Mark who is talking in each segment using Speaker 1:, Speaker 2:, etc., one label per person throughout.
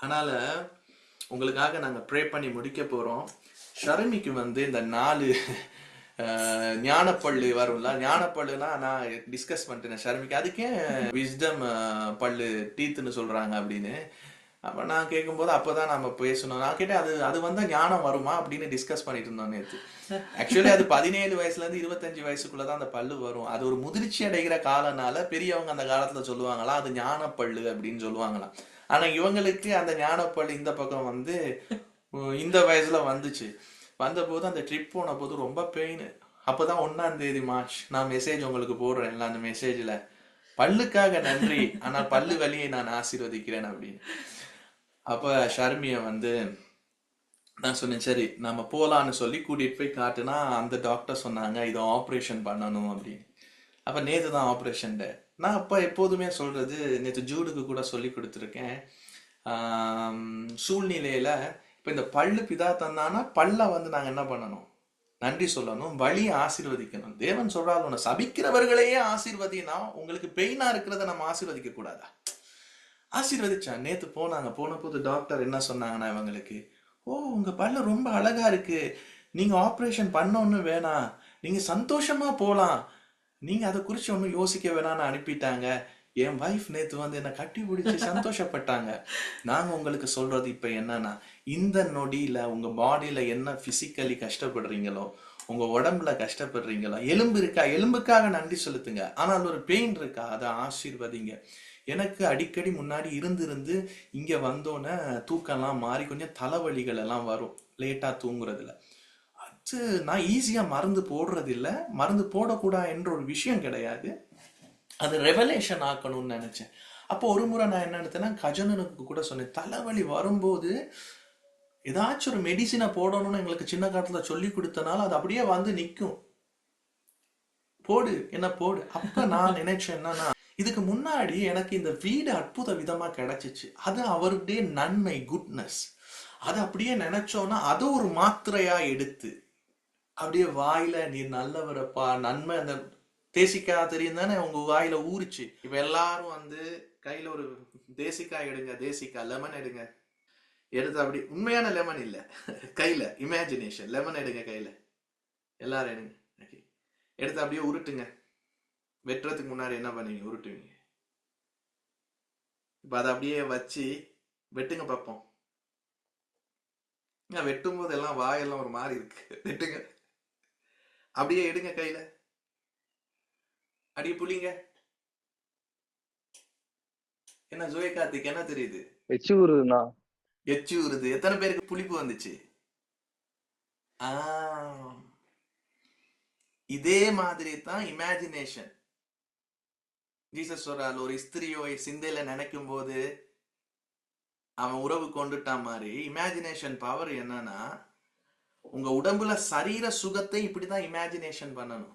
Speaker 1: அதனால உங்களுக்காக நாங்க ப்ரே பண்ணி முடிக்க போறோம். ஷர்மிக்கு இந்த 4 ஞானப்பள்ளு வரும்ல, ஞானப்பள்ளுனா நான் டிஸ்கஸ் பண்ணிட்டேன் ஷர்மிக்கு, அதுக்கே விஸ்டம் பல்லு டீத்துன்னு சொல்றாங்க அப்படின்னு. அப்ப நான் கேட்கும்போது அப்பதான் நம்ம பேசணும். நான் கேட்டேன், அது அது வந்தா ஞானம் வருமா அப்படின்னு டிஸ்கஸ் பண்ணிட்டு இருந்தோம் நேத்து. ஆக்சுவலி அது 17 வயசுல இருந்து 25 வயசுக்குள்ளதான் அந்த பல்லு வரும். அது ஒரு முதிர்ச்சி அடைகிற காலனால பெரியவங்க அந்த காலத்துல சொல்லுவாங்களா, அது ஞானப்பல்லு அப்படின்னு சொல்லுவாங்களாம். ஆனா இவங்களுக்கு அந்த ஞானப்பல்லு இந்த பக்கம் இந்த வயசுல வந்துச்சு. வந்தபோது அந்த ட்ரிப் போன போது ரொம்ப பெயின். அப்பதான் 1ஆம் தேதி மார்ச் நான் மெசேஜ் உங்களுக்கு போடுறேன்ல, அந்த மெசேஜ்ல பல்லுக்காக நன்றி ஆனால் பல்லு வலியை நான் ஆசீர்வதிக்கிறேன் அப்படின்னு. அப்ப ஷர்மிய நான் சொன்னேன், சரி நம்ம போலான்னு சொல்லி கூட்டிட்டு போய் காட்டுனா அந்த டாக்டர் சொன்னாங்க இதை ஆப்ரேஷன் பண்ணணும் அப்படின்னு. அப்ப நேத்து தான் ஆப்ரேஷன் டே. நான் அப்ப எப்போதுமே சொல்றது, நேத்து ஜூடுக்கு கூட சொல்லி கொடுத்துருக்கேன். சூழ்நிலையில இப்ப இந்த பல்லு பிதா தந்தானா பல்ல நாங்க என்ன பண்ணணும், நன்றி சொல்லணும், வழியை ஆசீர்வதிக்கணும். தேவன் சொல்றாரு, உன்னை சபிக்கிறவர்களையே ஆசீர்வதினா உங்களுக்கு பெயினா இருக்கிறத நம்ம ஆசீர்வதிக்க கூடாதா? ஆசீர்வதிச்சான். நேத்து போன போது டாக்டர் என்ன சொன்னாங்கன்னா இவங்களுக்கு, ஓ உங்க பல்லு ரொம்ப அழகா இருக்கு, நீங்க ஆப்ரேஷன் பண்ண வேணாம், நீங்க சந்தோஷமா போலாம், நீங்க அதை குறிச்சு ஒன்றும் யோசிக்க வேணாம்னு அனுப்பிட்டாங்க. என் வைஃப் நேத்து என்னை கட்டி பிடிச்சி சந்தோஷப்பட்டாங்க. நாங்க உங்களுக்கு சொல்றது இப்ப என்னன்னா, இந்த நொடியில உங்க பாடியில என்ன பிசிக்கலி கஷ்டப்படுறீங்களோ, உங்க உடம்புல கஷ்டப்படுறீங்களோ, எலும்பு இருக்கா எலும்புக்காக நன்றி செலுத்துங்க. ஆனால் ஒரு பெயின் இருக்கா அதை ஆசீர்வதிங்க. எனக்கு அடிக்கடி முன்னாடி இருந்து இங்க வந்தோன்னே தூக்கம்லாம் மாறி கொஞ்சம் தலைவலிகள் எல்லாம் வரும் லேட்டா தூங்குறதுல. அது நான் ஈஸியா மருந்து போடுறது இல்ல, மருந்து போடக்கூடா என்ற ஒரு விஷயம் கிடையாது, அது ரெவலேஷன் ஆக்கணும்னு நினைச்சேன். அப்போ ஒரு முறை நான் என்ன நினைத்தேன்னா, கஜனனுக்கு கூட சொன்னேன், தலைவலி வரும்போது ஏதாச்சும் ஒரு மெடிசினை போடணும்னு எங்களுக்கு சின்ன காலத்துல சொல்லி கொடுத்தனால அது அப்படியே நிக்கும், போடு என்ன போடு. அப்ப நான் நினைச்சேன் என்னன்னா, இதுக்கு முன்னாடி எனக்கு இந்த வீடு அற்புத விதமா கிடைச்சிச்சு, அது அவருடைய நன்மை, குட்னஸ். அது அப்படியே நினைச்சோன்னா அதை ஒரு மாத்திரையா எடுத்து அப்படியே வாயில, நீ நல்லவரப்பா நன்மை, அந்த தேசிக்காய் தெரியும் தானே, உங்க வாயில ஊறிச்சு. இப்ப எல்லாரும் கையில ஒரு தேசிக்காய் எடுங்க, தேசிக்காய் லெமன் எடுங்க, எடுத்து அப்படி உண்மையான லெமன் இல்ல, கையில இமேஜினேஷன் லெமன் எடுங்க கையில, எல்லாரும் எடுங்க. Okay. எடுத்து அப்படியே உருட்டுங்க. வெட்டுறதுக்கு முன்னாடி என்ன பண்ணுவீங்க, உருட்டுவீங்க. இப்ப அதை அப்படியே வச்சு வெட்டுங்க பார்ப்போம். வெட்டும் போது எல்லாம் வாயெல்லாம் ஒரு மாதிரி இருக்கு, வெட்டுங்க. அப்படியே எடுங்க கையில, அப்படியே புளிங்க. என்ன ஜோய் கார்த்திக், என்ன தெரியுது?
Speaker 2: எச்சு ஊறுதுண்ணா.
Speaker 1: எச்சி ஊறுது. எத்தனை பேருக்கு புளிப்பு வந்துச்சு? ஆ, இதே மாதிரி தான் இமேஜினேஷன். ஜீசஸ் சொல்றாரு, ஒரு ஸ்திரியோ சிந்தையில நினைக்கும் போது அவன் உறவு கொண்டுட்டான் மாதிரி. இமேஜினேஷன் பவர் என்னன்னா, உங்க உடம்புல சரீர சுகத்தை இப்படிதான் இமேஜினேஷன் பண்ணணும்.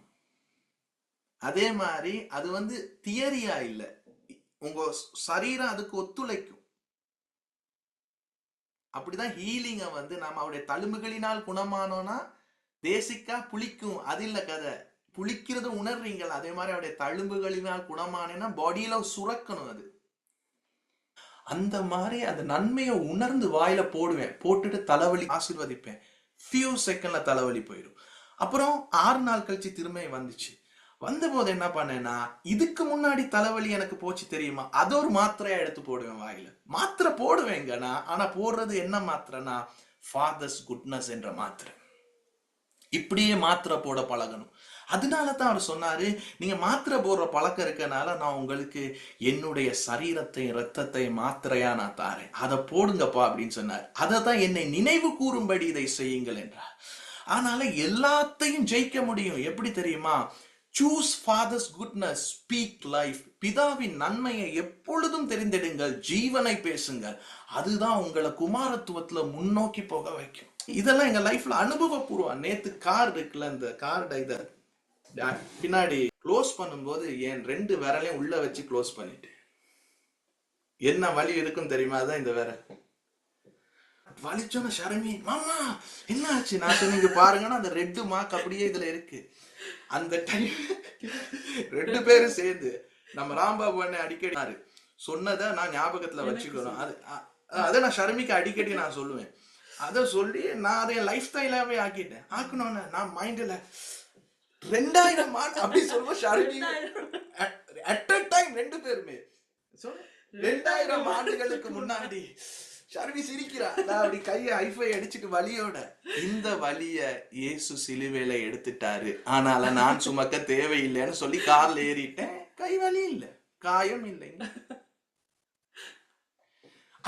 Speaker 1: அதே மாதிரி அது தியரியா இல்ல, உங்க சரீரம் அதுக்கு ஒத்துழைக்கும். அப்படிதான் ஹீலிங்க நாம அவருடைய தழும்புகளினால் குணமானோம்னா தேசிக்கா புளிக்கும், அது இல்ல கதை. புளிக்கிறது உணர்றீங்களா, அதே மாதிரி அவருடைய தழும்புகளினால் குணமானேன்னா பாடியில சுரக்கணும் அது. அந்த மாதிரி அந்த நன்மையை உணர்ந்து வாயில போடுவேன், போட்டுட்டு தலைவலி ஆசீர்வதிப்பேன். ஃபியூ செகண்ட்ல தலைவலி போயிடும். அப்புறம் 6 நாள் கழிச்சு திரும்ப வந்துச்சு. வந்தபோது என்ன பண்ணேன்னா, இதுக்கு முன்னாடி தலைவலி எனக்கு போச்சு தெரியுமா, அது ஒரு மாத்திரையா எடுத்து போடுவேன் வாயில. மாத்திரை போடுவேங்க நான், ஆனா போடுறது என்ன மாத்திரைனா, ஃபாதர்ஸ் குட்னஸ் என்ற மாத்திரை. இப்படியே மாத்திரை போட பழகணும். அதனால தான் அவர் சொன்னாரு, நீங்க மாத்திரை போடுற பழக்கம் இருக்கனால நான் உங்களுக்கு என்னுடைய சரீரத்தை இரத்தத்தை மாத்திரையா நான் தாரேன், அதை போடுங்கப்பா அப்படின்னு சொன்னார். அதை தான் என்னை நினைவு கூறும்படி இதை செய்யுங்கள் என்றார். அதனால எல்லாத்தையும் ஜெயிக்க முடியும். எப்படி தெரியுமா? Choose father's goodness, speak life. பிதாவின் நன்மையை எப்பொழுதும் தெரிந்தெடுங்கள், ஜீவனை பேசுங்கள். அதுதான் உங்களை குமாரத்துவத்துல முன்னோக்கி போக வைக்கும். இதெல்லாம் எங்க லைஃப்ல அனுபவபூர்வம். நேத்து கார் இருக்குல்ல, இந்த கார்டை இத பின்னாடி க்ளோஸ் பண்ணும்போது என் 2 விரலையும் உள்ள வச்சு க்ளோஸ் பண்ணிட்டு, என்ன வலி இருக்கும் தெரியுமா? அதான் இந்த விரல் வலிச்சோன்னு ஷரமி, மாமா என்ன ஆச்சு? நான் சொன்னீங்க பாருங்கன்னா அந்த ரெட் மார்க் அப்படியே இதுல இருக்கு. அந்த டைம் 2 பேரும் சேர்ந்து நம்ம ராம்பாபு அண்ணன் அடிக்கடி சொன்னதை நான் ஞாபகத்துல வச்சுக்கணும். அது அதை நான் ஷர்மிக்கு அடிக்கடி நான் சொல்லுவேன். அதை சொல்லி நான் அதை லைஃப் ஸ்டைலாவே ஆக்கணும்னு நான் மைண்ட்ல 2000 அப்படி சொல்லுவோம். ஷர்மி அட் அ டைம் 2 பேருமே 2000 ஆண்டுகளுக்கு முன்னாடி ஷர்மி சிரிக்கிறா. நான் அப்படி கையை ஐஃபை அடிச்சுட்டு வலியோட, இந்த வலிய இயேசு சிலுவையில எடுத்துட்டாரு, ஆனால நான் சுமக்க தேவையில்லைன்னு சொல்லி கார்ல ஏறிட்டேன். கை வலி இல்லை, காயம் இல்லைங்க.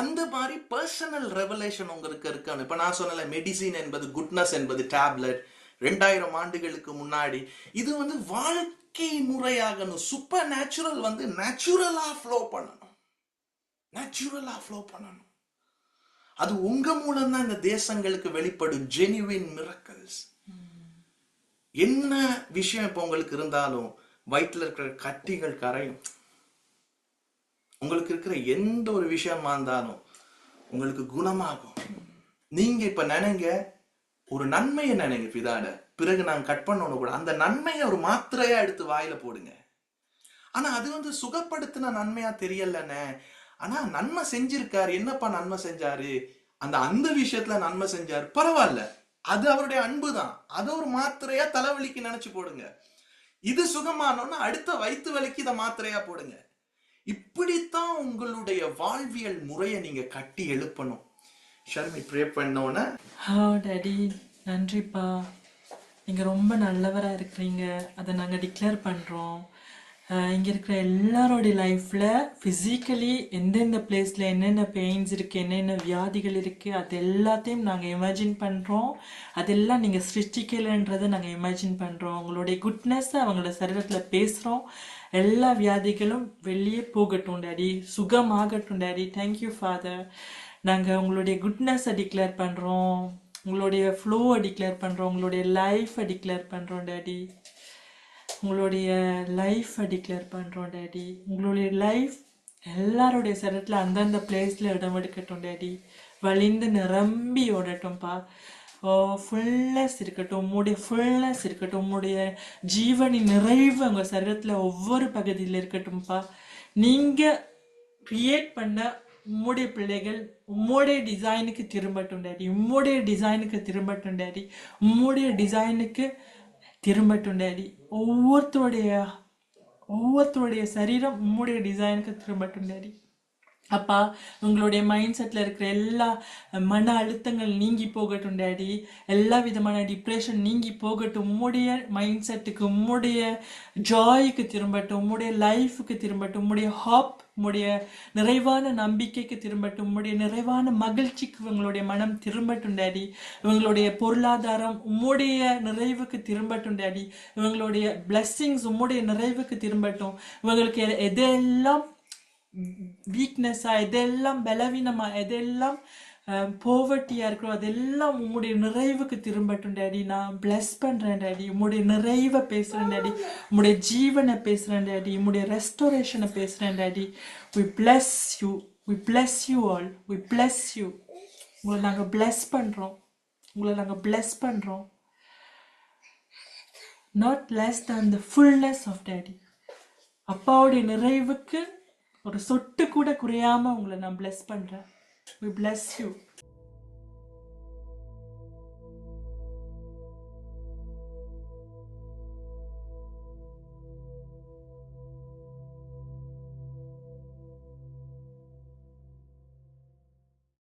Speaker 1: அந்த மாதிரி பர்சனல் ரெவலேஷன் உங்களுக்கு இருக்கணும். இப்ப நான் சொன்னல மெடிசின் என்பது, குட்னஸ் என்பது டேப்லெட் 2000 ஆண்டுகளுக்கு முன்னாடி. இது வந்து வாழ்க்கை முறையாகணும். சூப்பர் நேச்சுரல் வந்து நேச்சுரலா ஃப்ளோ பண்ணணும், நேச்சுரலா ஃப்ளோ பண்ணணும். அது உங்க மூலம் தான் இந்த தேசங்களுக்கு வெளிப்படும் ஜெனுவின் மிரக்கல்ஸ். என்ன விஷயம் இப்ப உங்களுக்கு இருந்தாலும் வயிற்றுல இருக்கிற கட்டிகள் கரையும். உங்களுக்கு இருக்கிற எந்த ஒரு விஷயமா இருந்தாலும் உங்களுக்கு குணமாகும். நீங்க இப்ப நினைங்க, ஒரு நன்மையை நினைங்க பிதாட, பிறகு நான் கட் பண்ணணும் கூட அந்த நன்மையை ஒரு மாத்திரையா எடுத்து வாயில போடுங்க. ஆனா அது வந்து சுகப்படுத்தின நன்மையா தெரியலன்னு. ஆனா நன்மை செஞ்சிருக்காரு. என்னப்பா நன்மை செஞ்சாரு? அந்த விஷயத்துல நன்மை செஞ்சாரு, பரவாயில்ல, அது அவருடைய அன்பு தான். அது ஒரு மாத்திரையா தலைவலிக்கு நினைச்சு போடுங்க. இது சுகமானோன்னா அடுத்த வயிற்று வலிக்கு இதை மாத்திரையா போடுங்க. இப்படித்தான் உங்களுடைய வாழ்வியல் முறையை நீங்க கட்டி எழுப்பணும். ஷர்மி ப்ரே பண்ணோன்னே,
Speaker 2: டாடி நன்றிப்பா, நீங்கள் ரொம்ப நல்லவராக இருக்கிறீங்க, அதை நாங்கள் டிக்ளேர் பண்ணுறோம். இங்கே இருக்கிற எல்லாரோடைய லைஃப்பில் ஃபிசிக்கலி எந்தெந்த பிளேஸில் என்னென்ன பெயின்ஸ் இருக்குது, என்னென்ன வியாதிகள் இருக்குது, அது எல்லாத்தையும் நாங்கள் இமேஜின் பண்ணுறோம். அதெல்லாம் நீங்கள் சிருஷ்டிக்கலைன்றதை நாங்கள் இமேஜின் பண்ணுறோம். உங்களுடைய குட்னஸை அவங்களோட சரீரத்தில் பேசுகிறோம். எல்லா வியாதிகளும் வெளியே போகட்டும் டாடி, சுகமாகட்டும் டாடி. Thank you father. நாங்கள் உங்களுடைய குட்னஸை டிக்ளேர் பண்ணுறோம், உங்களுடைய ஃப்ளோவை டிக்ளேர் பண்ணுறோம், உங்களுடைய லைஃப்பை டிக்ளேர் பண்ணுறோம் டாடி. உங்களுடைய லைஃப்பை டிக்ளேர் பண்ணுறோம் டாடி. உங்களுடைய லைஃப் எல்லாருடைய சரீரத்தில் அந்தந்த பிளேஸில் இடம் எடுக்கட்டும் டாடி. வலிந்து நிரம்பி ஓடட்டும்ப்பா. ஃபுல்னஸ் இருக்கட்டும், உங்களுடைய ஃபுல்னஸ் இருக்கட்டும். உங்களுடைய ஜீவனின் நிறைவு உங்கள் சரீரத்தில் ஒவ்வொரு பகுதியில் இருக்கட்டும்ப்பா. நீங்கள் க்ரியேட் பண்ண உம்முடைய பிள்ளைகள் உம்முடைய டிசைனுக்கு திரும்பட்டும் டாடி. உம்முடைய டிசைனுக்கு திரும்பட்டும் டாடி. உம்முடைய டிசைனுக்கு திரும்பட்டும் டாடி. ஒவ்வொருத்தருடைய சரீரம் உம்முடைய டிசைனுக்கு திரும்பட்டும் டாடி. அப்பா, உங்களுடைய மைண்ட் செட்டில் இருக்கிற எல்லா மன அழுத்தங்கள் நீங்கி போகட்டும் டாடி. எல்லா விதமான டிப்ரெஷன் நீங்கி போகட்டும். உம்முடைய மைண்ட் செட்டுக்கு, உம்முடைய ஜாய்க்கு திரும்பட்டும், உம்முடைய லைஃபுக்கு திரும்பட்டும், உம்முடைய ஹாப், உம்முடைய நிறைவான நம்பிக்கைக்கு திரும்பட்டும், உம்முடைய நிறைவான மகிழ்ச்சிக்கு இவங்களுடைய மனம் திரும்பட்டும் டாடி. இவங்களுடைய பொருளாதாரம் உம்முடைய நிறைவுக்கு திரும்பட்டும் டாடி. இவங்களுடைய பிளெஸ்ஸிங்ஸ் உம்முடைய நிறைவுக்கு திரும்பட்டும். இவங்களுக்கு எதெல்லாம் வீக்னஸா, எதெல்லாம் பலவீனமா, எதெல்லாம் போவர்ட்டியா இருக்கிறோம், அதெல்லாம் உம்முடைய நிறைவுக்கு திரும்பட்டும் டாடி. நான் பிளஸ் பண்றேன் டாடி. உம்முடைய நிறைவை பேசுறேன் டாடி. உம்முடைய ஜீவனை பேசுறேன் டாடி. உம்முடைய ரெஸ்டோரேஷனை பேசுறேன் daddy. we bless you, we bless you all, we bless you. உங்களை நாங்கள் பிளஸ் பண்றோம், உங்களை நாங்கள் பிளஸ் பண்றோம். not less than the fullness of daddy. அப்பாவுடைய நிறைவுக்கு ஒரு சொட்டு கூட குறையாம உங்களை நான் பிளஸ் பண்றேன். we bless you.